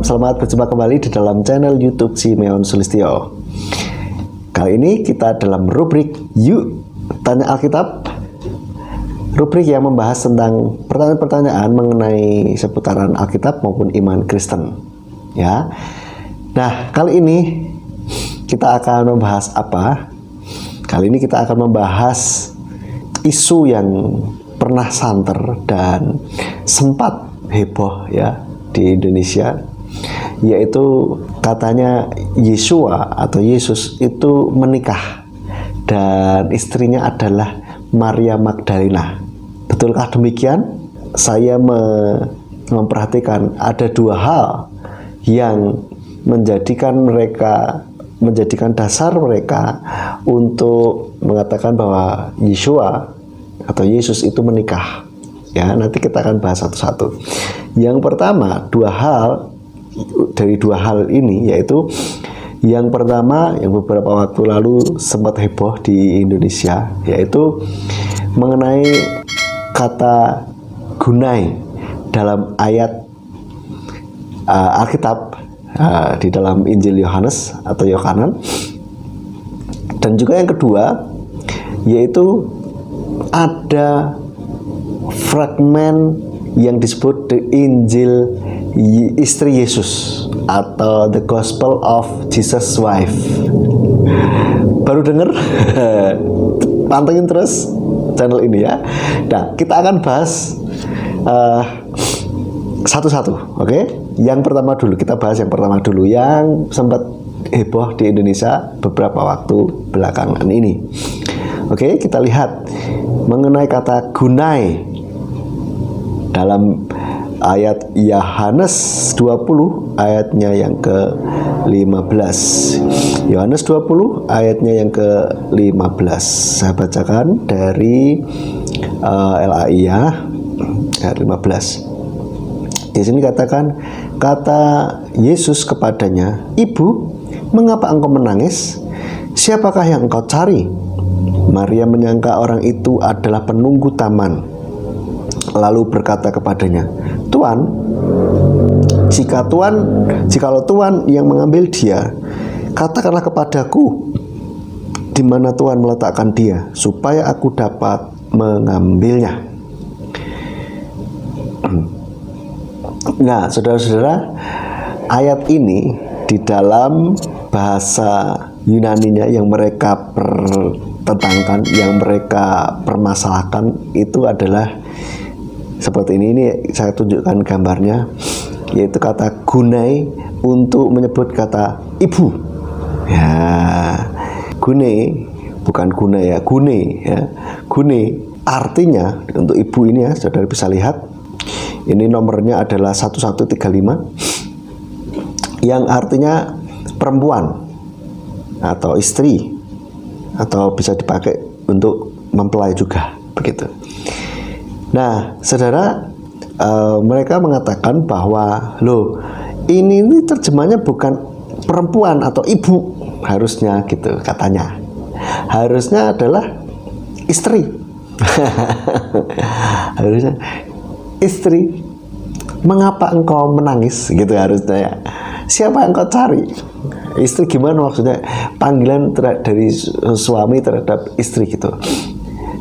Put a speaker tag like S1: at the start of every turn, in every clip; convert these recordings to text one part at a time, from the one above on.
S1: selamat berjumpa kembali di dalam channel YouTube Simeon Sulistyo. Kali ini kita dalam rubrik Yuk Tanya Alkitab, rubrik yang membahas tentang pertanyaan-pertanyaan mengenai seputaran Alkitab maupun iman Kristen. Ya. Nah, kali ini kita akan membahas apa? Kali ini kita akan membahas isu yang pernah santer dan sempat heboh ya di Indonesia, yaitu katanya Yesua atau Yesus itu menikah dan istrinya adalah Maria Magdalena. Betulkah demikian? Saya memperhatikan ada dua hal yang menjadikan dasar mereka untuk mengatakan bahwa Yesua atau Yesus itu menikah. Ya, nanti kita akan bahas satu-satu. Yang pertama, dari dua hal ini, yaitu yang pertama yang beberapa waktu lalu sempat heboh di Indonesia, yaitu mengenai kata gunai dalam ayat Alkitab di dalam Injil Yohanes atau Yohanan. Dan juga yang kedua, yaitu ada fragmen yang disebut The Injil Istri Yesus atau The Gospel of Jesus' Wife. Baru denger? Pantengin terus channel ini ya. Nah, kita akan bahas satu-satu, oke? Yang pertama dulu, kita bahas yang pertama dulu, yang sempat heboh di Indonesia beberapa waktu belakangan ini. Oke, kita lihat mengenai kata gunai dalam ayat Yohanes 20 ayatnya yang ke-15. Yohanes 20 ayatnya yang ke-15. Saya bacakan dari LAI ya, ayat 15. Di sini katakan, kata Yesus kepadanya, "Ibu, mengapa engkau menangis? Siapakah yang engkau cari?" Maria menyangka orang itu adalah penunggu taman, lalu berkata kepadanya, "Tuan, jikalau Tuan yang mengambil dia, katakanlah kepadaku di mana Tuan meletakkan dia, supaya aku dapat mengambilnya." Nah, saudara-saudara, ayat ini di dalam bahasa Yunaninya yang mereka pertentangkan, yang mereka permasalahkan itu adalah seperti ini. Ini saya tunjukkan gambarnya, yaitu kata gunai untuk menyebut kata ibu. Ya, gune bukan guna ya, gune ya. Gune artinya untuk ibu ini ya, saudara bisa lihat. Ini nomornya adalah 1135 yang artinya perempuan atau istri, atau bisa dipakai untuk mempelai juga, begitu. Nah, saudara, mereka mengatakan bahwa ini terjemahnya bukan perempuan atau ibu, harusnya gitu katanya. Harusnya adalah istri. Harusnya istri. Mengapa engkau menangis? Gitu harusnya ya. Siapa yang engkau cari? Istri gimana maksudnya? Panggilan dari suami terhadap istri gitu.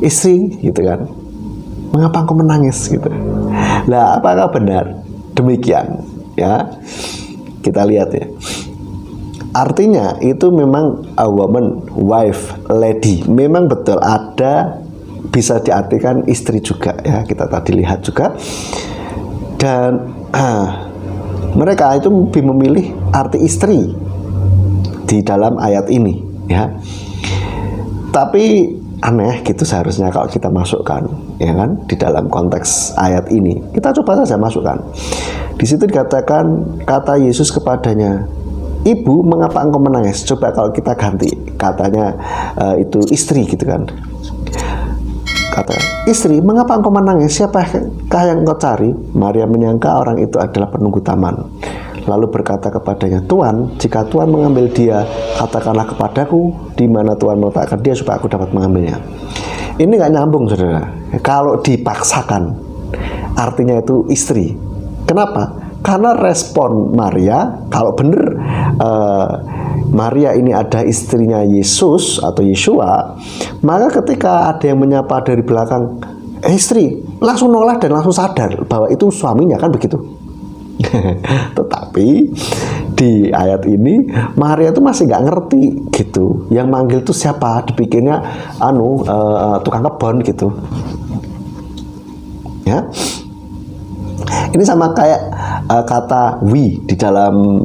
S1: Istri gitu kan. Mengapa engkau menangis gitu. Lah, apakah benar demikian? Ya. Kita lihat ya. Artinya itu memang a woman, wife, lady. Memang betul ada, bisa diartikan istri juga ya. Kita tadi lihat juga. Dan mereka itu lebih memilih arti istri di dalam ayat ini ya. Tapi aneh gitu seharusnya kalau kita masukkan ya kan di dalam konteks ayat ini. Kita coba saja masukkan. Di situ dikatakan kata Yesus kepadanya, "Ibu, mengapa engkau menangis?" Coba kalau kita ganti katanya itu istri gitu kan. Kata, "Istri, mengapa engkau menangis? Siapakah yang engkau cari?" Maria menyangka orang itu adalah penunggu taman, lalu berkata kepadanya, "Tuan, jika Tuan mengambil dia, katakanlah kepadaku di mana Tuan meletakkan dia, supaya aku dapat mengambilnya." Ini nggak nyambung, saudara. Kalau dipaksakan, artinya itu istri. Kenapa? Karena respon Maria, kalau benar Maria ini ada istrinya Yesus atau Yeshua, maka ketika ada yang menyapa dari belakang, istri, langsung nolak dan langsung sadar bahwa itu suaminya, kan begitu. Tetapi di ayat ini Maria itu masih nggak ngerti gitu. Yang manggil itu siapa? Dipikirnya tukang kebon gitu. Ya. Ini sama kayak kata we di dalam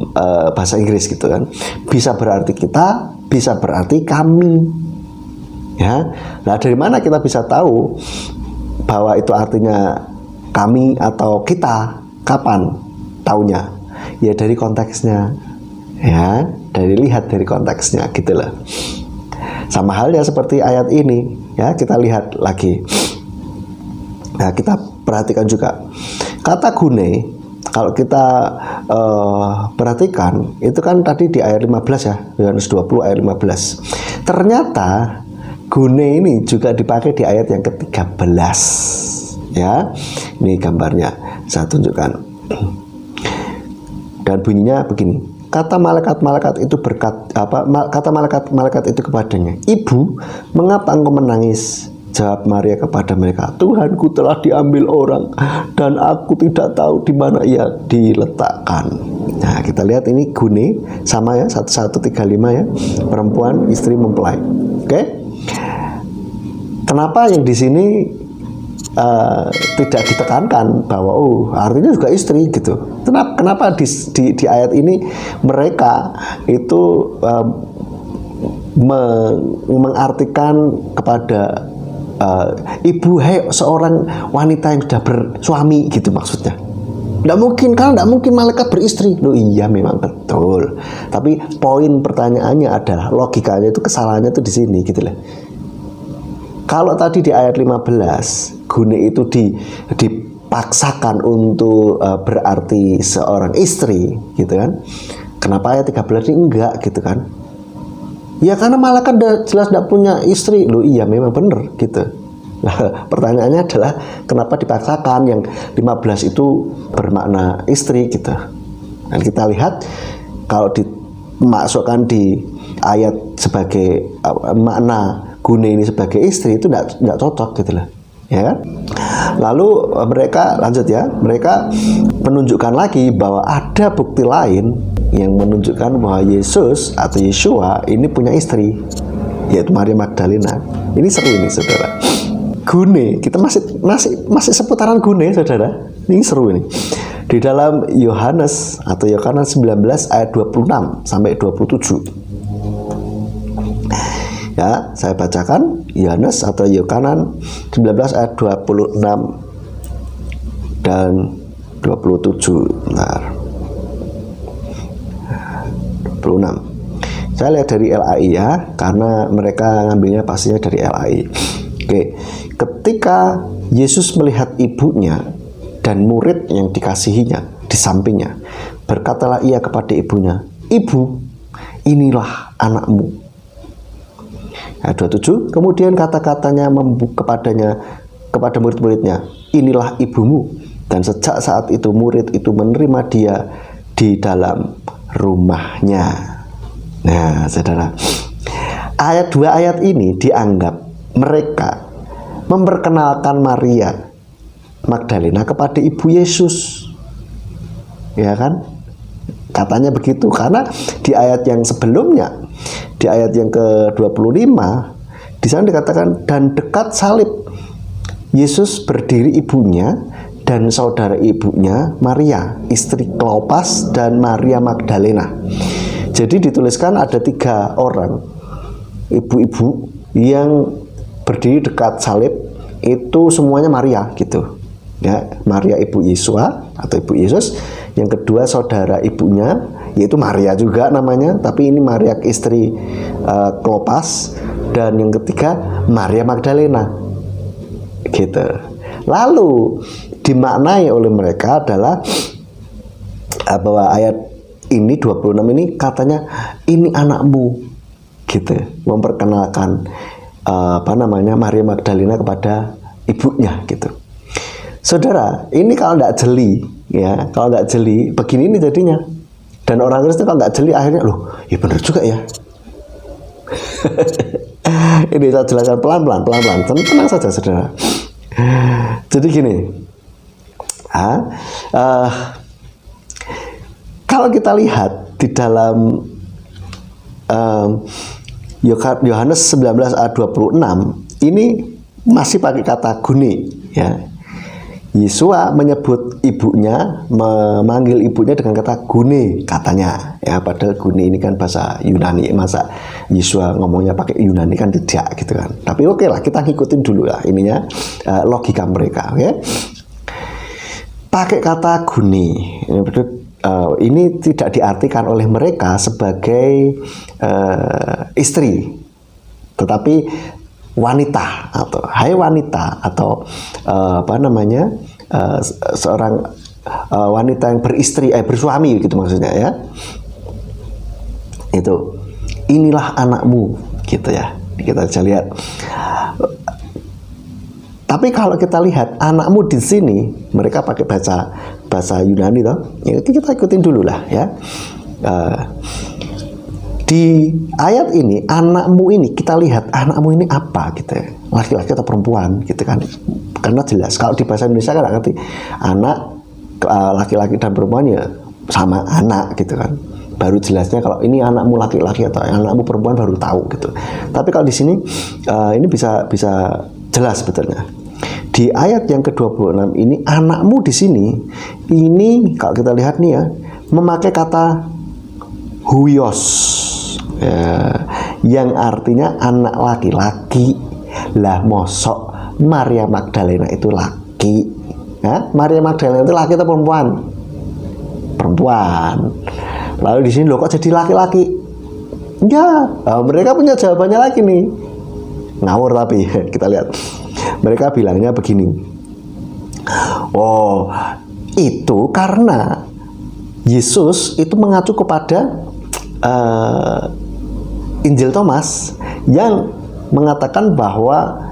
S1: bahasa Inggris gitu kan. Bisa berarti kita, bisa berarti kami. Ya. Nah, dari mana kita bisa tahu bahwa itu artinya kami atau kita? Kapan taunya? Ya dari konteksnya. Ya, lihat dari konteksnya gitu loh. Sama halnya seperti ayat ini, ya, kita lihat lagi. Nah, kita perhatikan juga kata gune. Kalau kita perhatikan, itu kan tadi di ayat 15 ya, Yohanes 20 ayat 15. Ternyata gune ini juga dipakai di ayat yang ke-13. Ya, ini gambarnya saya tunjukkan. Dan bunyinya begini. Kata malaikat-malaikat itu kata malaikat itu kepadanya, "Ibu, mengapa engkau menangis?" Jawab Maria kepada mereka, "Tuhanku telah diambil orang dan aku tidak tahu di mana ia diletakkan." Nah, kita lihat ini gune sama ya, 1135 ya, perempuan istri mempelai. Oke? Kenapa yang di sini tidak ditekankan bahwa artinya juga istri gitu? Kenapa di ayat ini mereka itu mengartikan kepada ibu, seorang wanita yang sudah bersuami gitu maksudnya? Nggak mungkin malaikat beristri. Loh, iya memang betul. Tapi poin pertanyaannya adalah logikanya itu, kesalahannya itu di sini gitu loh. Kalau tadi di ayat 15 gune itu dipaksakan untuk berarti seorang istri gitu kan. Kenapa ayat 13 ini enggak gitu kan? Ya karena malaikat jelas tidak punya istri. Loh iya memang benar gitu. Nah, pertanyaannya adalah kenapa dipaksakan yang 15 itu bermakna istri gitu. Dan kita lihat kalau dimasukkan di ayat sebagai makna gune ini sebagai istri itu tidak cocok gitu loh. Ya kan? Lalu mereka lanjut ya, mereka menunjukkan lagi bahwa ada bukti lain yang menunjukkan bahwa Yesus atau Yeshua ini punya istri, yaitu Maria Magdalena. Ini seru ini saudara. Gune, kita masih seputaran gune saudara. Ini seru ini. Di dalam Yohanes 19 ayat 26 sampai 27. Ya, saya bacakan Yohanes atau Yohanes 19 ayat 26 dan 27. Bentar. 26. Saya lihat dari LAI ya, karena mereka ngambilnya pastinya dari LAI. Oke. Ketika Yesus melihat ibunya dan murid yang dikasihinya di sampingnya, berkatalah ia kepada ibunya, "Ibu, inilah anakmu." Ayat 27, kemudian kata-katanya kepada murid-muridnya, "Inilah ibumu." Dan sejak saat itu murid itu menerima dia di dalam rumahnya. Nah, saudara, dua ayat ini dianggap mereka memperkenalkan Maria Magdalena kepada ibu Yesus. Ya kan? Katanya begitu, karena di ayat yang sebelumnya, di ayat yang ke-25, di sana dikatakan, dan dekat salib Yesus berdiri ibunya dan saudara ibunya Maria, istri Klopas dan Maria Magdalena. Jadi dituliskan ada 3 orang ibu-ibu yang berdiri dekat salib, itu semuanya Maria gitu. Ya, Maria ibu Yeshua atau ibu Yesus. Yang kedua saudara ibunya, yaitu Maria juga namanya, tapi ini Maria istri Klopas. Dan yang ketiga Maria Magdalena gitu. Lalu dimaknai oleh mereka adalah bahwa ayat ini 26 ini katanya, "Ini anakmu," gitu, memperkenalkan Maria Magdalena kepada ibunya gitu. Saudara, ini kalau tidak jeli, ya kalau nggak jeli begini nih jadinya. Dan orang Kristen kalau nggak jeli akhirnya loh, ya benar juga ya. Ini saya jelaskan pelan-pelan, tenang saja saudara. Jadi gini, kalau kita lihat di dalam Yohanes 19 ayat 26 ini masih pakai kata gune, ya. Yesua menyebut ibunya, memanggil ibunya dengan kata gune katanya, ya, padahal gune ini kan bahasa Yunani, masa Yesua ngomongnya pakai Yunani kan tidak gitu kan. Tapi oke lah, kita ngikutin dulu lah ininya, logika mereka, oke. Pakai kata gune, ini tidak diartikan oleh mereka sebagai istri, tetapi wanita atau hai wanita atau seorang wanita yang bersuami gitu maksudnya, ya. Itu inilah anakmu gitu ya. Kita bisa lihat. Tapi kalau kita lihat anakmu di sini, mereka pakai bahasa Yunani toh. Ya, kita ikutin dulu lah, ya. Di ayat ini anakmu ini kita lihat anakmu ini apa gitu ya, laki-laki atau perempuan gitu kan, karena jelas kalau di bahasa Indonesia kan ngerti anak laki-laki dan perempuan ya sama anak gitu kan, baru jelasnya kalau ini anakmu laki-laki atau anakmu perempuan baru tahu gitu. Tapi kalau di sini ini bisa jelas sebetulnya. Di ayat yang ke-26 ini anakmu di sini ini kalau kita lihat nih ya memakai kata huios, ya, yang artinya anak laki-laki. Lah mosok Maria Magdalena itu laki, ya? Maria Magdalena itu laki atau perempuan? Perempuan. Lalu di sini loh kok jadi laki-laki? Ya, mereka punya jawabannya lagi nih. Ngawur tapi kita lihat. Mereka bilangnya begini. Oh, itu karena Yesus itu mengacu kepada Injil Thomas yang mengatakan bahwa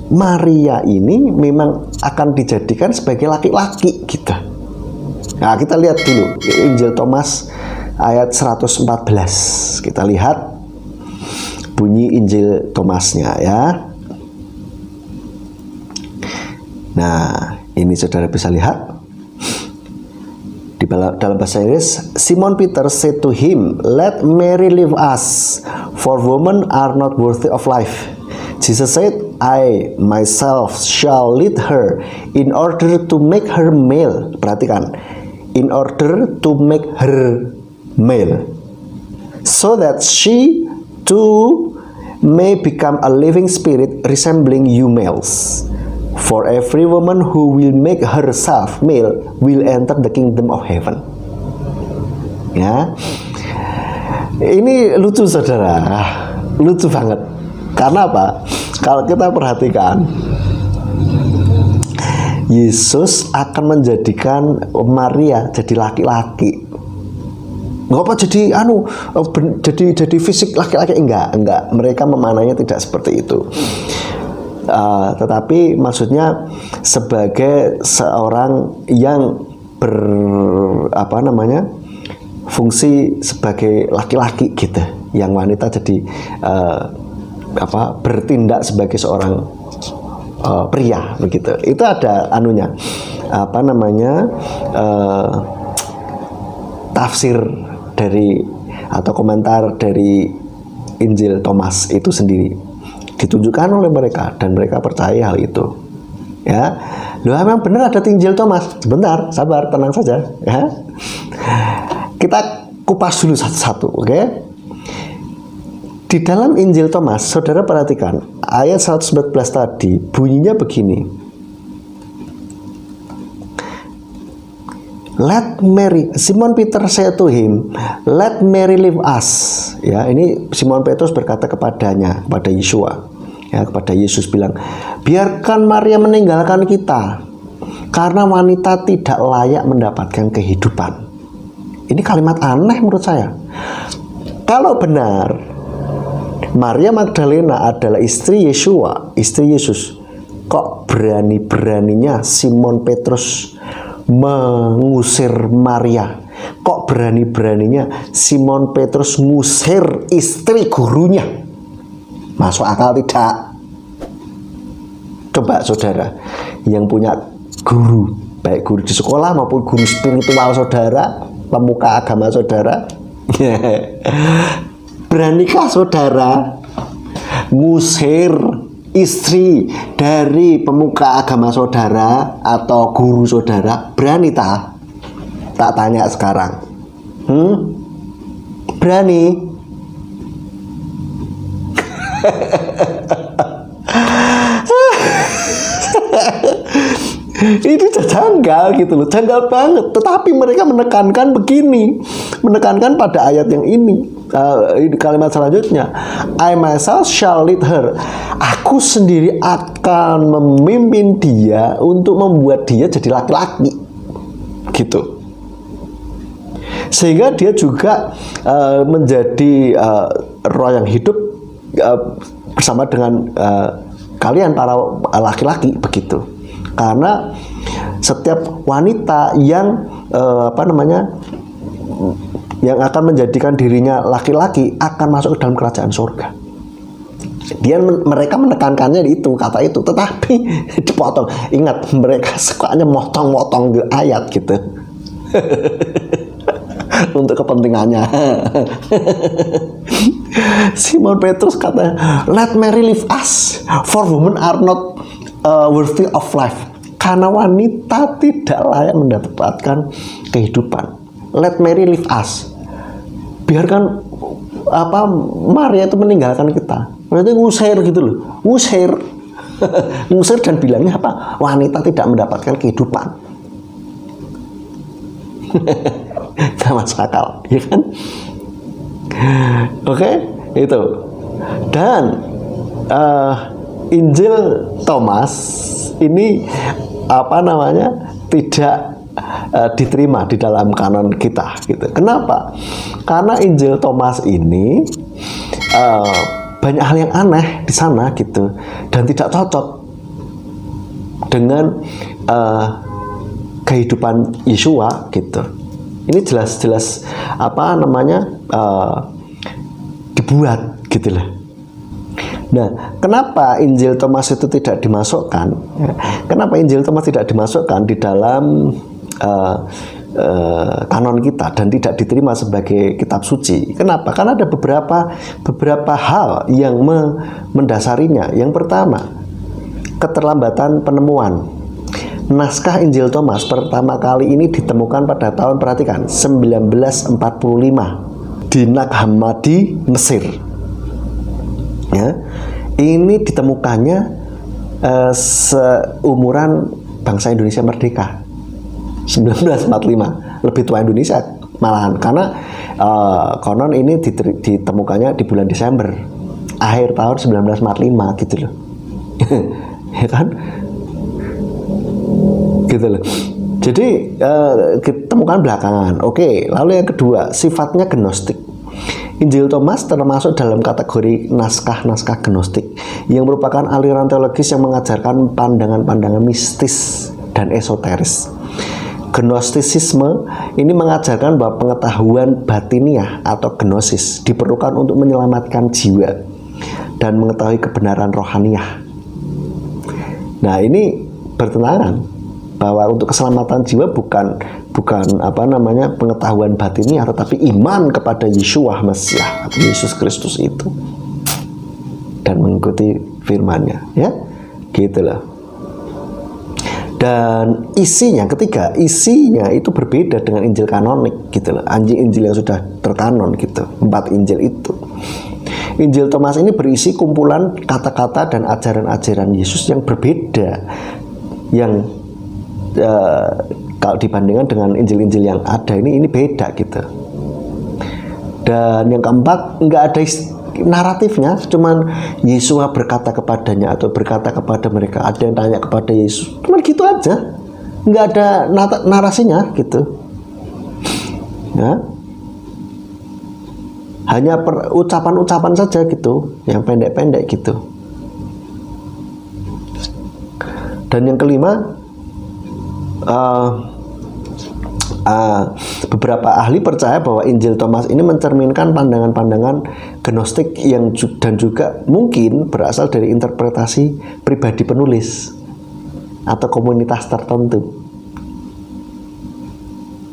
S1: Maria ini memang akan dijadikan sebagai laki-laki gitu. Nah, kita lihat dulu Injil Thomas ayat 114. Kita lihat bunyi Injil Thomasnya, ya. Nah, ini saudara bisa lihat di dalam bahasa Inggris. Simon Peter said to him, "Let Mary leave us, for women are not worthy of life." Jesus said, "I myself shall lead her in order to make her male." Perhatikan, in order to make her male, so that she too may become a living spirit resembling you males. For every woman who will make herself male will enter the kingdom of heaven. Ya, ini lucu saudara, lucu banget. Karena apa? Kalau kita perhatikan, Yesus akan menjadikan Maria jadi laki-laki. Nggak apa jadi fisik laki-laki, enggak. Mereka memananya tidak seperti itu. Tetapi maksudnya sebagai seorang yang fungsi sebagai laki-laki gitu, yang wanita jadi bertindak sebagai seorang pria begitu. Itu ada anunya, tafsir dari atau komentar dari Injil Thomas itu sendiri ditunjukkan oleh mereka dan mereka percaya hal itu, ya. Loh, memang benar ada Injil Thomas. Sebentar, sabar, tenang saja, ya. Kita kupas dulu satu-satu, oke? Di dalam Injil Thomas, saudara perhatikan ayat 114 tadi bunyinya begini. Let Mary, Simon Peter said to him, "Let Mary leave us." Ya, ini Simon Petrus berkata kepada Yesua, ya, kepada Yesus bilang, "Biarkan Maria meninggalkan kita, karena wanita tidak layak mendapatkan kehidupan." Ini kalimat aneh menurut saya. Kalau benar Maria Magdalena adalah istri Yesua, istri Yesus, kok berani-beraninya Simon Petrus mengusir Maria. Kok berani-beraninya Simon Petrus ngusir istri gurunya? Masuk akal tidak? Coba saudara yang punya guru, baik guru di sekolah maupun guru spiritual saudara, pemuka agama saudara, beranikah saudara ngusir istri dari pemuka agama saudara atau guru saudara? Berani tak? Tak tanya sekarang. Berani? Ini janggal gitu loh, janggal banget. Tetapi mereka menekankan begini, menekankan pada ayat yang ini. Kalimat selanjutnya, I myself shall lead her. Aku sendiri akan memimpin dia untuk membuat dia jadi laki-laki, gitu. Sehingga dia juga menjadi roh yang hidup bersama dengan kalian para laki-laki, begitu. Karena setiap wanita yang yang akan menjadikan dirinya laki-laki akan masuk ke dalam kerajaan surga. Mereka menekankannya di itu, kata itu, tetapi dipotong. Ingat, mereka sukanya motong-motong ayat gitu. Untuk kepentingannya. Simon Petrus kata, let Mary leave us, for women are not worthy of life. Karena wanita tidak layak mendapatkan kehidupan. Let Mary leave us. Biarkan Maria itu meninggalkan kita. Berarti ngusir gitu loh, ngusir. Ngusir dan bilangnya apa? Wanita tidak mendapatkan kehidupan. Gak masuk akal, ya kan? Oke, itu. Dan Injil Thomas ini tidak diterima di dalam kanon kita, gitu. Kenapa? Karena Injil Thomas ini banyak hal yang aneh di sana, gitu, dan tidak cocok dengan kehidupan Yesua, gitu. Ini jelas-jelas dibuat, gitu lah. Nah, kenapa Injil Thomas itu tidak dimasukkan? Kenapa Injil Thomas tidak dimasukkan di dalam kanon kita dan tidak diterima sebagai kitab suci? Kenapa? Karena ada beberapa hal yang mendasarinya. Yang pertama, keterlambatan penemuan. Naskah Injil Thomas pertama kali ini ditemukan pada tahun, perhatikan, 1945 di Nag Hammadi, Mesir. Ya, ini ditemukannya seumuran bangsa Indonesia merdeka, 1945, lebih tua Indonesia malahan, karena konon ini ditemukannya di bulan Desember akhir tahun 1945, gitu loh. Ya kan, gitu loh. Jadi ditemukan belakangan. Oke, lalu yang kedua, sifatnya gnostik. Injil Thomas termasuk dalam kategori naskah-naskah gnostik yang merupakan aliran teologis yang mengajarkan pandangan-pandangan mistis dan esoteris. Gnostisisme ini mengajarkan bahwa pengetahuan batiniah atau gnosis diperlukan untuk menyelamatkan jiwa dan mengetahui kebenaran rohaniah. Nah, ini bertentangan bahwa untuk keselamatan jiwa bukan pengetahuan batiniah, tetapi iman kepada Yeshua Mesias atau Yesus Kristus itu dan mengikuti firman-Nya, ya, gitulah. Dan isinya, ketiga, isinya itu berbeda dengan Injil kanonik, gitu loh. Injil yang sudah terkanon, gitu, 4 Injil itu. Injil Thomas ini berisi kumpulan kata-kata dan ajaran-ajaran Yesus yang berbeda, yang kalau dibandingkan dengan Injil-Injil yang ada ini beda, gitu. Dan yang keempat, nggak ada naratifnya, cuman Yesua berkata kepadanya atau berkata kepada mereka, ada yang tanya kepada Yesus, cuman gitu aja, nggak ada narasinya, gitu. Ya, hanya ucapan-ucapan saja, gitu, yang pendek-pendek, gitu. Dan yang kelima, beberapa ahli percaya bahwa Injil Thomas ini mencerminkan pandangan-pandangan gnostik dan juga mungkin berasal dari interpretasi pribadi penulis atau komunitas tertentu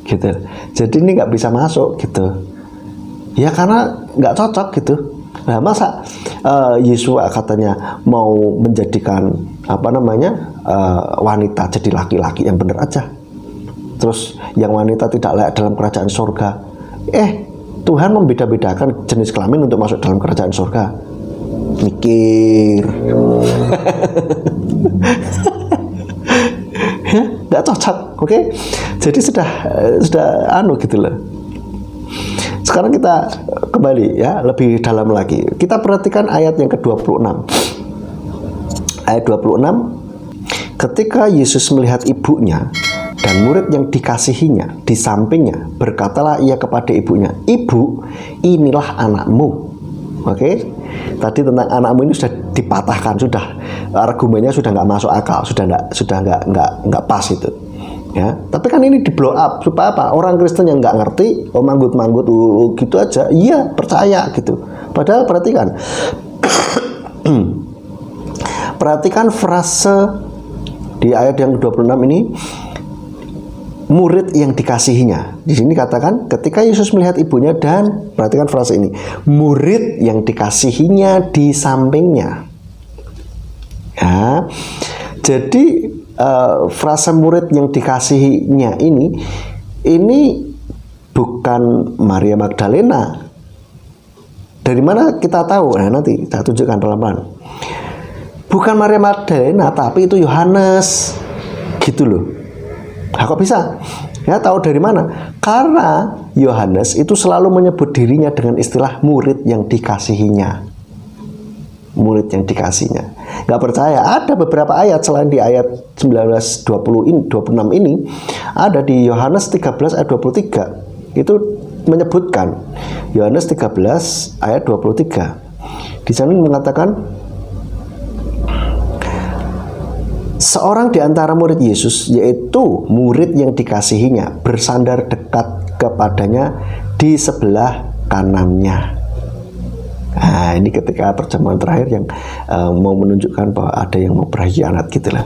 S1: gitu. Jadi ini nggak bisa masuk gitu ya, karena nggak cocok gitu. Nah, masa Yesua katanya mau menjadikan wanita jadi laki-laki, yang bener aja, terus yang wanita tidak layak dalam kerajaan surga. Tuhan membeda-bedakan jenis kelamin untuk masuk dalam kerajaan surga. Mikir. Ya, nggak cocok, oke? Jadi sudah gitu loh. Sekarang kita kembali ya, lebih dalam lagi. Kita perhatikan ayat yang ke-26. Ayat 26, ketika Yesus melihat ibunya dan murid yang dikasihinya di sampingnya, berkatalah ia kepada ibunya, "Ibu, inilah anakmu." Oke? Tadi tentang anakmu ini sudah dipatahkan, sudah argumennya sudah nggak masuk akal, sudah nggak pas itu. Ya, tapi kan ini di blow up supaya apa? Orang Kristen yang nggak ngerti, manggut-manggut gitu aja, iya percaya gitu. Padahal perhatikan, perhatikan frase di ayat yang 26 ini, murid yang dikasihinya. Di sini katakan ketika Yesus melihat ibunya dan perhatikan frase ini, murid yang dikasihinya di sampingnya. Ya, jadi frase murid yang dikasihinya ini bukan Maria Magdalena. Dari mana kita tahu? Nah, nanti saya tunjukkan pelan-pelan. Bukan Maria Magdalena, tapi itu Yohanes. Gitu loh. Nah, kok bisa? Ya, tahu dari mana? Karena Yohanes itu selalu menyebut dirinya dengan istilah murid yang dikasihinya. Murid yang dikasihnya. Nggak percaya, ada beberapa ayat selain di ayat 26 ini, ada di Yohanes 13 ayat 23. Itu menyebutkan Yohanes 13 ayat 23. Di sana mengatakan, seorang di antara murid Yesus, yaitu murid yang dikasihinya, bersandar dekat kepadanya di sebelah kanannya. Nah, ini ketika perjamuan terakhir yang mau menunjukkan bahwa ada yang mau berkhianat gitulah.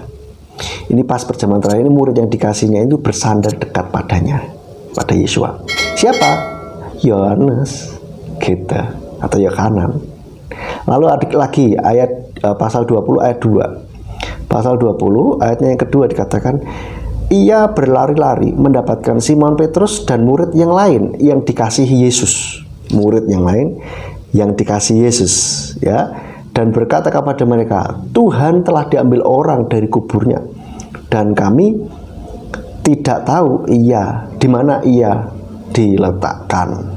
S1: Ini pas perjamuan terakhir ini, murid yang dikasihnya itu bersandar dekat padanya, pada Yesua. Siapa? Yohanes gitu, atau Yohanan. Lalu adik lagi ayat pasal 20 ayat 2. Pasal 20 ayatnya yang kedua dikatakan, ia berlari-lari mendapatkan Simon Petrus dan murid yang lain yang dikasihi Yesus. Murid yang lain yang dikasihi Yesus, ya, dan berkata kepada mereka, Tuhan telah diambil orang dari kuburnya, dan kami tidak tahu di mana ia diletakkan.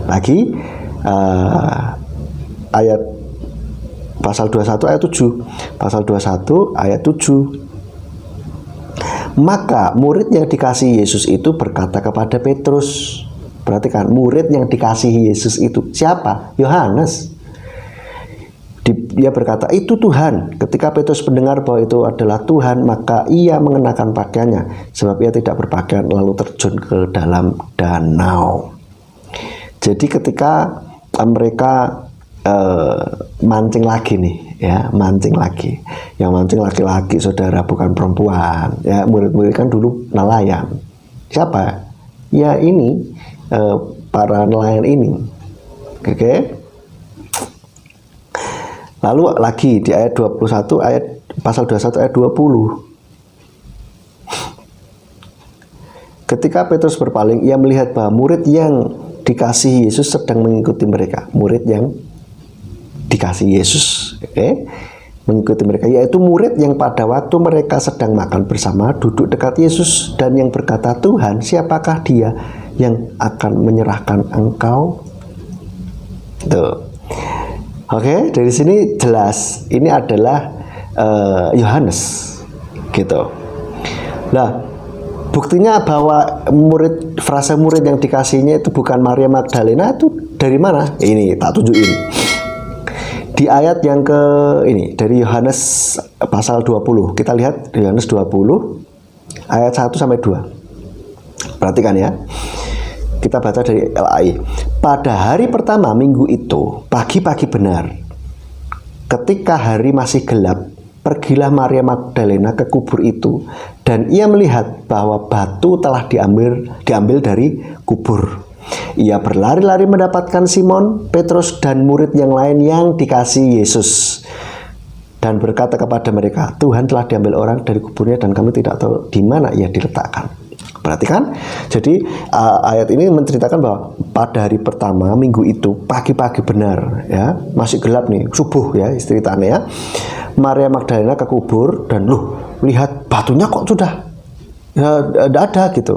S1: Lagi ayat pasal 21 ayat 7. Pasal 21 ayat 7. Maka murid yang dikasihi Yesus itu berkata kepada Petrus. Perhatikan, murid yang dikasihi Yesus itu siapa? Yohanes. Dia berkata, itu Tuhan. Ketika Petrus mendengar bahwa itu adalah Tuhan, maka ia mengenakan pakaiannya, sebab ia tidak berpakaian, lalu terjun ke dalam danau. Jadi ketika mereka mancing lagi nih, ya, mancing lagi. Yang mancing laki-laki, saudara, bukan perempuan. Ya, murid-murid kan dulu nelayan. Siapa? Ya ini para nelayan ini. Oke. Lalu lagi di ayat 21 ayat pasal 21 ayat 20. Ketika Petrus berpaling, ia melihat bahwa murid yang dikasihi Yesus sedang mengikuti mereka. Murid yang dikasihi Yesus, mengikuti mereka, yaitu murid yang pada waktu mereka sedang makan bersama duduk dekat Yesus dan yang berkata, Tuhan, siapakah dia yang akan menyerahkan engkau? Tuh. Oke, dari sini jelas ini adalah Yohanes, gitu. Nah, buktinya bahwa frase murid yang dikasihnya itu bukan Maria Magdalena itu dari mana? Ini tak tunjukin. Di ayat yang ini dari Yohanes pasal 20. Kita lihat Yohanes 20 ayat 1 sampai 2. Perhatikan ya. Kita baca dari LAI. Pada hari pertama minggu itu, pagi-pagi benar, ketika hari masih gelap, pergilah Maria Magdalena ke kubur itu, dan ia melihat bahwa batu telah diambil dari kubur. Ia berlari-lari mendapatkan Simon, Petrus, dan murid yang lain yang dikasihi Yesus, dan berkata kepada mereka, Tuhan telah diambil orang dari kuburnya dan kami tidak tahu di mana ia diletakkan. Perhatikan, jadi ayat ini menceritakan bahwa pada hari pertama minggu itu, pagi-pagi benar, ya, masih gelap nih, subuh ya ceritanya ya. Maria Magdalena ke kubur dan lihat batunya kok sudah tidak ada gitu.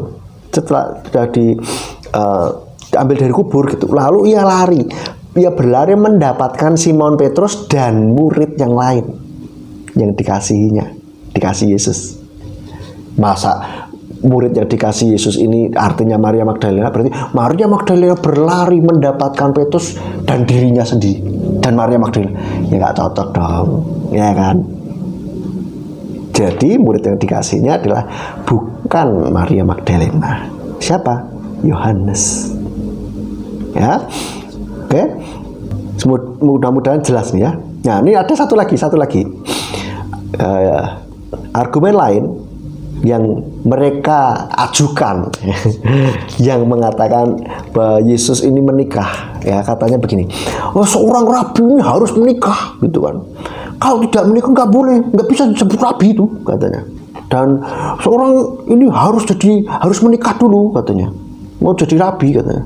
S1: Setelah sudah diambil dari kubur gitu. Lalu ia berlari mendapatkan Simon Petrus dan murid yang lain yang dikasih Yesus. Masa murid yang dikasih Yesus ini artinya Maria Magdalena, berarti Maria Magdalena berlari mendapatkan Petrus dan dirinya sendiri dan Maria Magdalena, ya nggak cocok dong, ya kan? Jadi murid yang dikasihnya adalah bukan Maria Magdalena. Siapa? Yohanes. Ya, oke. Mudah-mudahan jelas nih ya. Nah, ini ada satu lagi. Argumen lain yang mereka ajukan yang mengatakan bahwa Yesus ini menikah, ya, katanya begini, seorang rabi ini harus menikah gitu kan, kalau tidak menikah nggak bisa disebut rabi itu katanya, dan seorang ini harus menikah dulu katanya, mau jadi rabi katanya.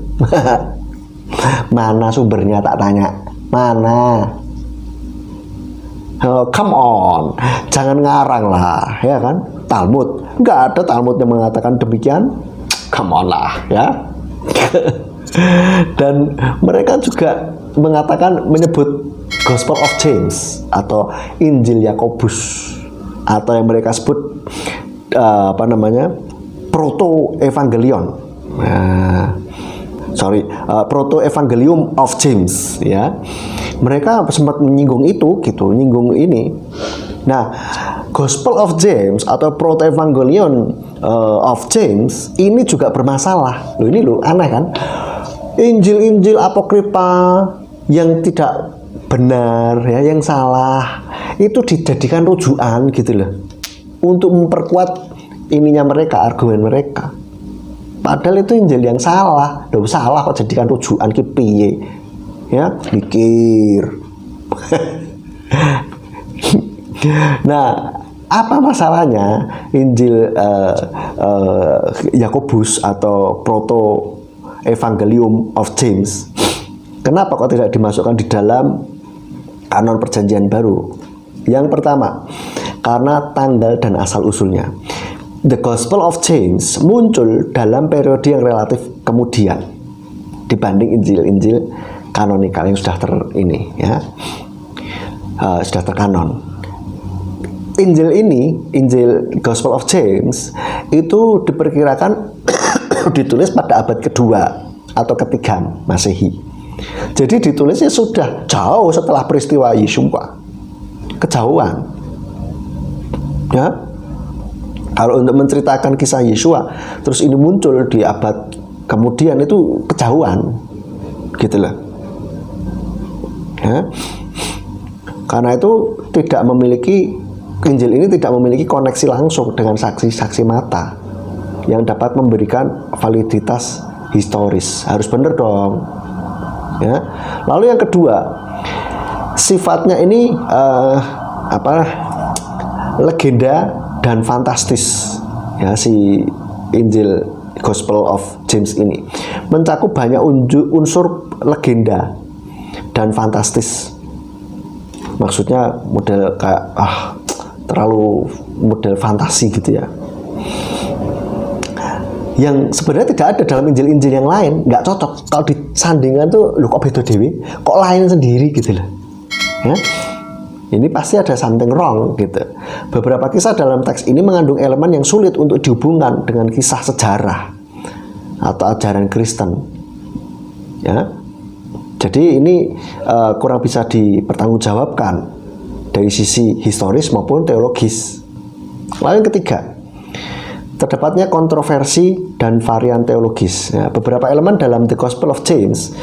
S1: Mana sumbernya, tak tanya, mana? Come on, jangan ngarang lah, ya kan? Talmud, nggak ada Talmud yang mengatakan demikian. Come on lah, ya. Dan mereka juga menyebut Gospel of James atau Injil Yakobus, atau yang mereka sebut Proto Evangelion. Proto Evangelium of James, ya. Mereka sempat menyinggung nyinggung ini. Nah, Gospel of James atau Proto Evangelion of James ini juga bermasalah. Ini aneh kan? Injil-injil apokripa yang tidak benar, ya, yang salah, itu dijadikan rujukan gitu loh, untuk memperkuat argumen mereka. Padahal itu Injil yang salah. Salah kok jadikan rujukan ki piye? Ya, pikir. Nah, apa masalahnya Injil Yakobus atau Proto Evangelium of James? Kenapa kok tidak dimasukkan di dalam kanon Perjanjian Baru? Yang pertama, karena tanggal dan asal usulnya. The Gospel of James muncul dalam periode yang relatif kemudian dibanding Injil-Injil kanonikal yang sudah sudah terkanon. Injil Gospel of James itu diperkirakan ditulis pada abad kedua atau ketiga Masehi. Jadi ditulisnya sudah jauh setelah peristiwa Yeshua, kejauhan. Ya. Kalau untuk menceritakan kisah Yeshua, terus ini muncul di abad kemudian, itu kejauhan, gitu loh. Ya. Karena itu Injil ini tidak memiliki koneksi langsung dengan saksi-saksi mata yang dapat memberikan validitas historis. Harus benar dong. Ya. Lalu yang kedua, sifatnya ini legenda dan fantastis, ya, si Injil Gospel of James ini mencakup banyak unsur legenda dan fantastis. Maksudnya model kayak terlalu model fantasi gitu ya, yang sebenarnya tidak ada dalam Injil-Injil yang lain. Nggak cocok kalau disandingkan tuh, kok beda dewi, kok lain sendiri gitu loh, ya. Ini pasti ada something wrong gitu. Beberapa kisah dalam teks ini mengandung elemen yang sulit untuk dihubungkan dengan kisah sejarah atau ajaran Kristen. Ya, jadi ini kurang bisa dipertanggungjawabkan dari sisi historis maupun teologis. Lalu yang ketiga, Terdapatnya kontroversi dan varian teologis. Nah, beberapa elemen dalam The Gospel of James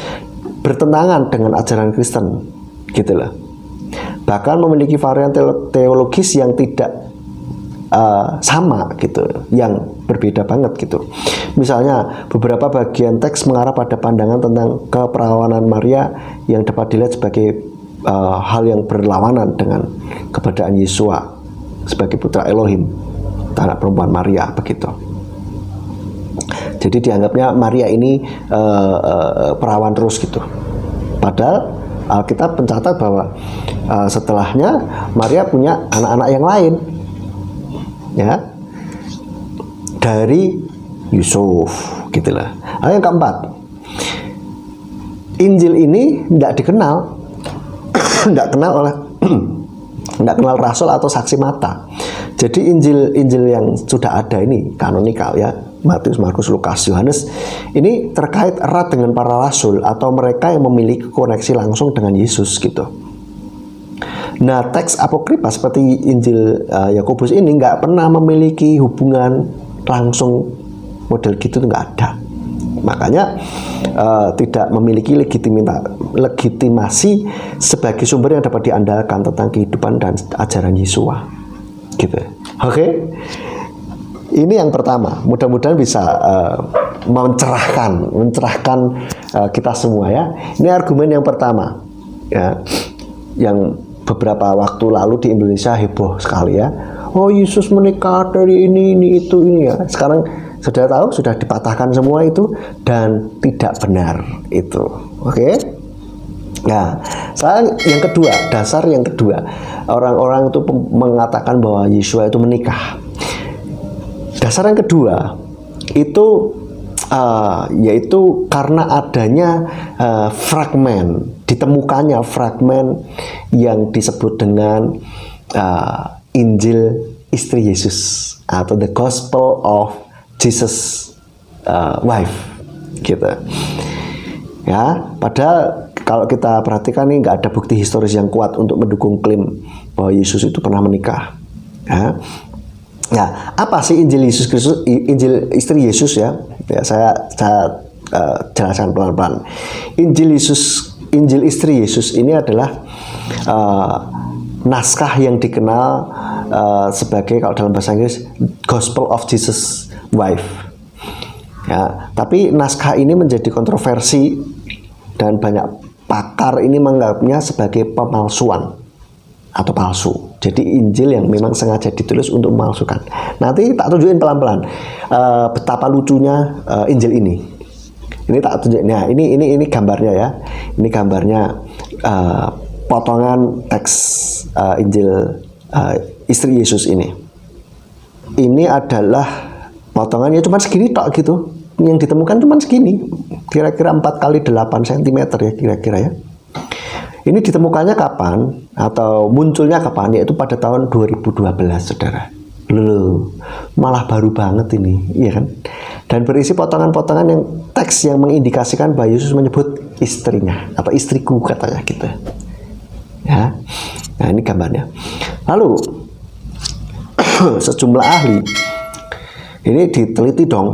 S1: bertentangan dengan ajaran Kristen, gitu loh. Bahkan memiliki varian teologis yang tidak sama, gitu, yang berbeda banget, gitu. Misalnya, beberapa bagian teks mengarah pada pandangan tentang keperawanan Maria yang dapat dilihat sebagai hal yang berlawanan dengan keberadaan Yesua sebagai putra Elohim, anak perempuan Maria, begitu. Jadi dianggapnya Maria ini perawan terus, gitu. Padahal Alkitab mencatat bahwa setelahnya Maria punya anak-anak yang lain, ya, dari Yusuf, gitulah. Lalu yang keempat, Injil ini tidak dikenal, tidak kenal rasul atau saksi mata. Jadi Injil yang sudah ada ini kanonikal, ya, Matius, Markus, Lukas, Yohanes, ini terkait erat dengan para rasul atau mereka yang memiliki koneksi langsung dengan Yesus, gitu. Nah, teks apokrifa seperti Injil Yakobus ini nggak pernah memiliki hubungan langsung model gitu, nggak ada. Makanya tidak memiliki legitimasi sebagai sumber yang dapat diandalkan tentang kehidupan dan ajaran Yesua, gitu. Oke. Ini yang pertama. Mudah-mudahan bisa mencerahkan kita semua, ya. Ini argumen yang pertama, ya, yang beberapa waktu lalu di Indonesia heboh sekali, ya. Oh, Yesus menikah dari ini itu, ya. Sekarang sudah tahu, sudah dipatahkan semua itu dan tidak benar itu. Oke. Nah, yang kedua, dasar yang kedua, orang-orang itu mengatakan bahwa Yesua itu menikah. Dasar yang kedua itu yaitu karena adanya ditemukannya fragmen yang disebut dengan Injil istri Yesus atau The Gospel of Jesus wife, gitu. Ya, padahal kalau kita perhatikan ini nggak ada bukti historis yang kuat untuk mendukung klaim bahwa Yesus itu pernah menikah. Ya. Nah, apa sih Injil Yesus Kristus, Injil istri Yesus, ya? Ya, saya jelaskan pelan-pelan. Injil istri Yesus ini adalah naskah yang dikenal sebagai, kalau dalam bahasa Inggris, Gospel of Jesus wife. Ya, tapi naskah ini menjadi kontroversi dan banyak pakar ini menganggapnya sebagai pemalsuan atau palsu. Jadi Injil yang memang sengaja ditulis untuk memalsukan. Nanti tak tunjukin pelan-pelan betapa lucunya Injil ini. Ini tak tunjukin. Nah, ini gambarnya, ya. Ini gambarnya potongan teks Injil istri Yesus ini. Ini adalah potongannya cuma segini tok, gitu. Yang ditemukan cuma segini. Kira-kira 4x8 cm, ya, kira-kira, ya. Ini ditemukannya kapan atau munculnya kapan? Yaitu pada tahun 2012, saudara. Loh, malah baru banget ini, iya kan? Dan berisi potongan-potongan yang teks yang mengindikasikan bahwa Yesus menyebut istrinya atau istriku, katanya, gitu. Ya, nah ini gambarnya. Lalu sejumlah ahli ini diteliti dong.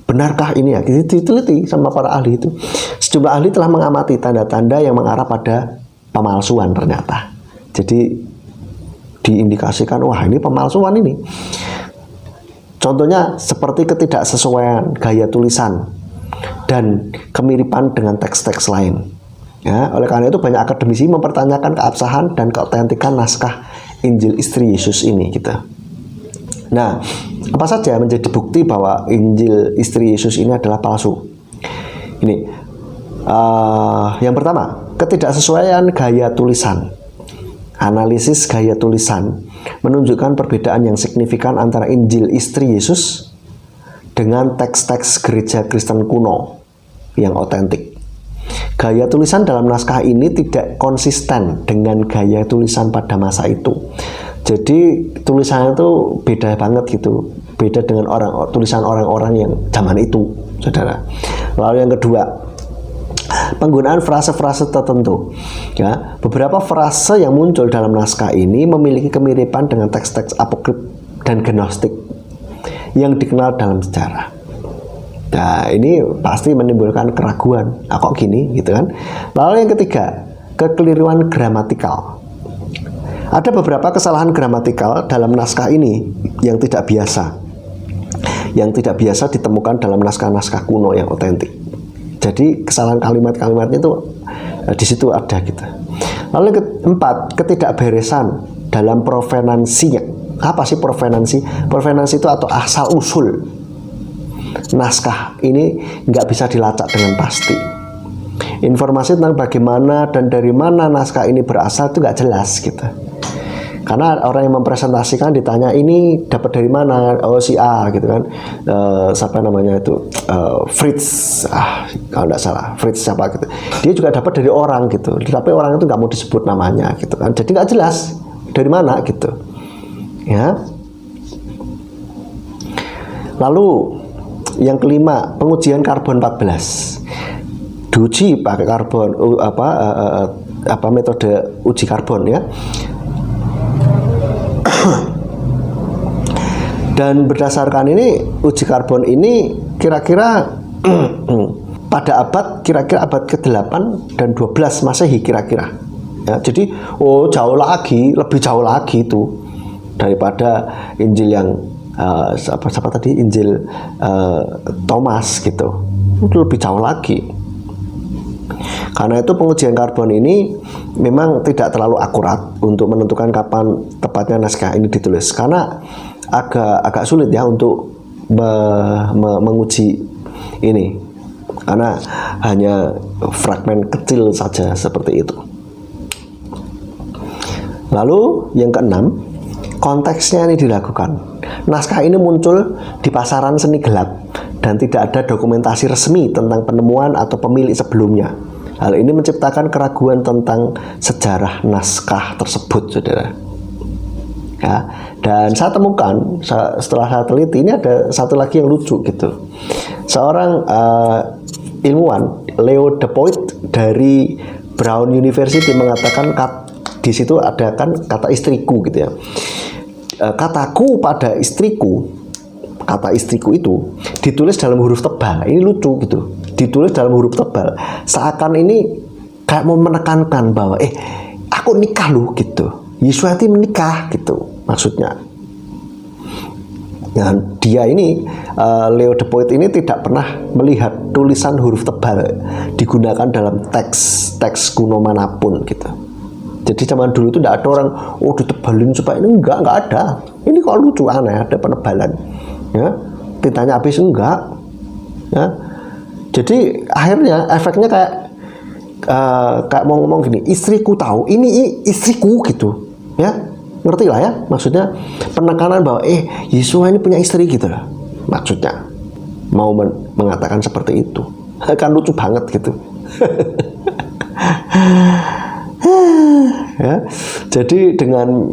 S1: Benarkah ini, ya? Diteliti sama para ahli itu. Sejumlah ahli telah mengamati tanda-tanda yang mengarah pada pemalsuan ternyata. Jadi diindikasikan, wah ini pemalsuan ini. Contohnya seperti ketidaksesuaian gaya tulisan dan kemiripan dengan teks-teks lain. Ya, oleh karena itu banyak akademisi mempertanyakan keabsahan dan keautentikan naskah Injil istri Yesus ini, gitu. Nah, apa saja menjadi bukti bahwa Injil istri Yesus ini adalah palsu? Ini, yang pertama, ketidaksesuaian gaya tulisan. Analisis gaya tulisan menunjukkan perbedaan yang signifikan antara Injil istri Yesus dengan teks-teks gereja Kristen kuno yang otentik. Gaya tulisan dalam naskah ini tidak konsisten dengan gaya tulisan pada masa itu. Jadi tulisannya itu beda banget, gitu. Beda dengan tulisan orang-orang yang zaman itu, saudara. Lalu yang kedua, penggunaan frase-frase tertentu. Ya, beberapa frase yang muncul dalam naskah ini memiliki kemiripan dengan teks-teks apokrif dan gnostik yang dikenal dalam sejarah. Nah, ini pasti menimbulkan keraguan. Kok gini gitu kan? Lalu yang ketiga, kekeliruan gramatikal. Ada beberapa kesalahan gramatikal dalam naskah ini yang tidak biasa. Yang tidak biasa ditemukan dalam naskah-naskah kuno yang otentik. Jadi kesalahan kalimat-kalimatnya itu di situ ada gitu. Lalu yang keempat, ketidakberesan dalam provenansinya. Apa sih provenansi? Provenansi itu atau asal usul naskah ini nggak bisa dilacak dengan pasti. Informasi tentang bagaimana dan dari mana naskah ini berasal itu nggak jelas gitu. Karena orang yang mempresentasikan ditanya ini dapat dari mana, oh si A gitu kan, siapa namanya itu, Fritz, kalau nggak salah, Fritz siapa gitu. Dia juga dapat dari orang gitu, tapi orang itu nggak mau disebut namanya gitu kan, jadi nggak jelas dari mana gitu, ya. Lalu yang kelima, pengujian karbon 14. Diuji pakai karbon metode uji karbon ya. Dan berdasarkan ini uji karbon ini kira-kira pada abad ke-8 dan 12 Masehi kira-kira. Ya, jadi lebih jauh lagi itu daripada Injil yang siapa tadi, Injil Thomas gitu, itu lebih jauh lagi. Karena itu pengujian karbon ini memang tidak terlalu akurat untuk menentukan kapan tepatnya naskah ini ditulis, karena agak sulit ya untuk menguji ini, karena hanya fragmen kecil saja seperti itu. Lalu yang keenam, konteksnya ini dilakukan. Naskah ini muncul di pasaran seni gelap dan tidak ada dokumentasi resmi tentang penemuan atau pemilik sebelumnya. Hal ini menciptakan keraguan tentang sejarah naskah tersebut, saudara. Ya, dan saya temukan setelah saya teliti, ini ada satu lagi yang lucu gitu. Seorang ilmuwan, Leo Depoit dari Brown University, mengatakan di situ ada kan kata istriku gitu ya. Kataku pada istriku, kata istriku itu ditulis dalam huruf tebal. Ini lucu gitu, ditulis dalam huruf tebal, seakan ini kayak mau menekankan bahwa aku nikah loh gitu, Yeswati menikah gitu maksudnya. Nah, dia ini Leo Depoit ini tidak pernah melihat tulisan huruf tebal digunakan dalam teks kuno manapun gitu. Jadi zaman dulu itu tidak ada orang ditebalin supaya ini, enggak ada. Ini kok lucu, aneh, ada penebalan. Ya, tintanya habis enggak. Ya. Jadi akhirnya efeknya kayak mau ngomong gini, istriku tahu, ini istriku gitu. Ya, ngerti lah ya. Maksudnya penekanan bahwa Yesua ini punya istri gitu lah. Maksudnya mau mengatakan seperti itu. Kan lucu banget gitu. Ya, jadi dengan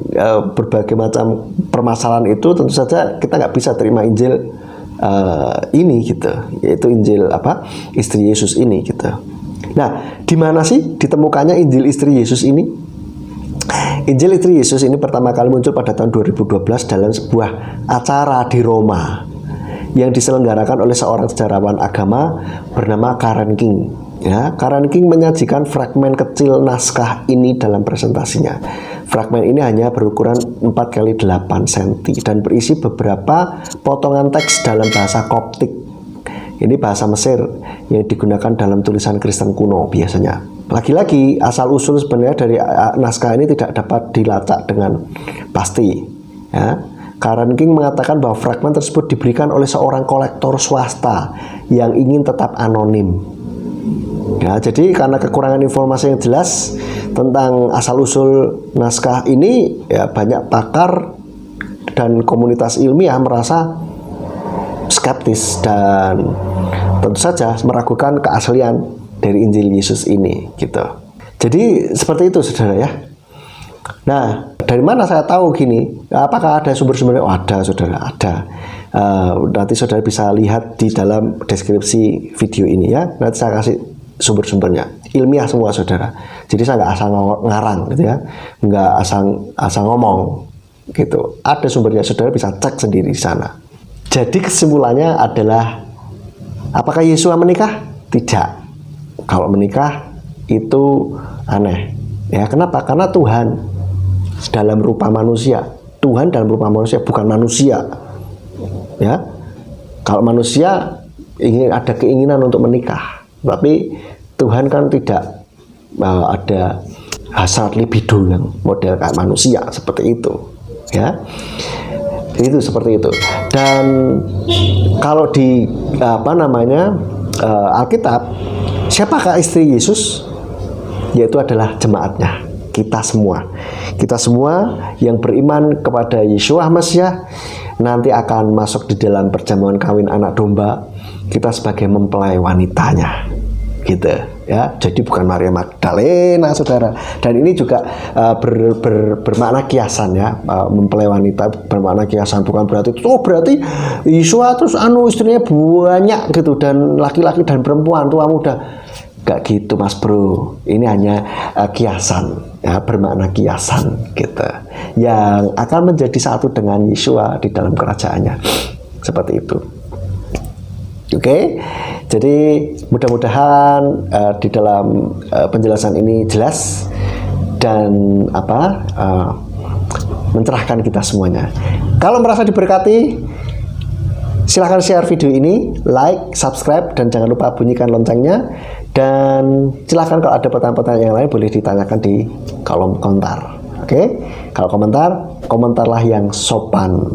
S1: berbagai macam permasalahan itu tentu saja kita nggak bisa terima Injil ini gitu, yaitu Injil istri Yesus ini gitu. Nah, di mana sih ditemukannya Injil istri Yesus ini? Injil istri Yesus ini pertama kali muncul pada tahun 2012 dalam sebuah acara di Roma yang diselenggarakan oleh seorang sejarawan agama bernama Karen King. Ya, Karen King menyajikan fragmen kecil naskah ini dalam presentasinya. Fragmen ini hanya berukuran 4x8 cm dan berisi beberapa potongan teks dalam bahasa Koptik. Ini bahasa Mesir yang digunakan dalam tulisan Kristen kuno biasanya. Lagi-lagi, asal-usul sebenarnya dari naskah ini tidak dapat dilacak dengan pasti. Ya. Karen King mengatakan bahwa fragmen tersebut diberikan oleh seorang kolektor swasta yang ingin tetap anonim. Ya, jadi karena kekurangan informasi yang jelas tentang asal-usul naskah ini, ya banyak pakar dan komunitas ilmiah merasa skeptis dan tentu saja meragukan keaslian dari Injil Yesus ini gitu. Jadi seperti itu, saudara ya. Nah, dari mana saya tahu gini? Apakah ada sumber-sumbernya? Ada, saudara, ada. Nanti saudara bisa lihat di dalam deskripsi video ini ya. Nanti saya kasih sumber-sumbernya, ilmiah semua, saudara. Jadi saya nggak asal ngarang gitu ya, nggak asal ngomong gitu. Ada sumbernya, saudara bisa cek sendiri di sana. Jadi kesimpulannya adalah, apakah Yesua menikah? Tidak. Kalau menikah itu aneh. Ya, kenapa? Karena Tuhan dalam rupa manusia. Tuhan dalam rupa manusia, bukan manusia. Ya. Kalau manusia ingin ada keinginan untuk menikah, tapi Tuhan kan tidak ada hasrat libido yang model kayak manusia seperti itu. Ya. Itu seperti itu. Dan kalau di Alkitab, siapakah istri Yesus? Yaitu adalah jemaatnya, kita semua. Kita semua yang beriman kepada Yeshua Mesias nanti akan masuk di dalam perjamuan kawin anak domba. Kita sebagai mempelai wanitanya, gitu ya. Jadi bukan Maria Magdalena, saudara. Dan ini juga bermakna kiasan ya. Mempelai wanita bermakna kiasan, bukan berarti berarti Yeshua terus istrinya banyak gitu, dan laki-laki dan perempuan, tua muda. Gak gitu Mas Bro, ini hanya kiasan ya, bermakna kiasan gitu, yang akan menjadi satu dengan Yeshua di dalam kerajaannya, seperti itu. Oke, jadi mudah-mudahan di dalam penjelasan ini jelas dan mencerahkan kita semuanya. Kalau merasa diberkati, silahkan share video ini, like, subscribe, dan jangan lupa bunyikan loncengnya. Dan silahkan kalau ada pertanyaan-pertanyaan yang lain boleh ditanyakan di kolom komentar. Oke, kalau komentarlah yang sopan.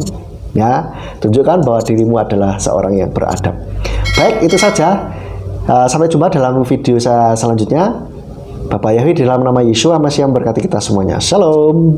S1: Ya, tunjukkan bahwa dirimu adalah seorang yang beradab. Baik, itu saja. Sampai jumpa dalam video saya selanjutnya. Bapak Yahweh, di dalam nama Yeshua Mesias memberkati kita semuanya. Shalom.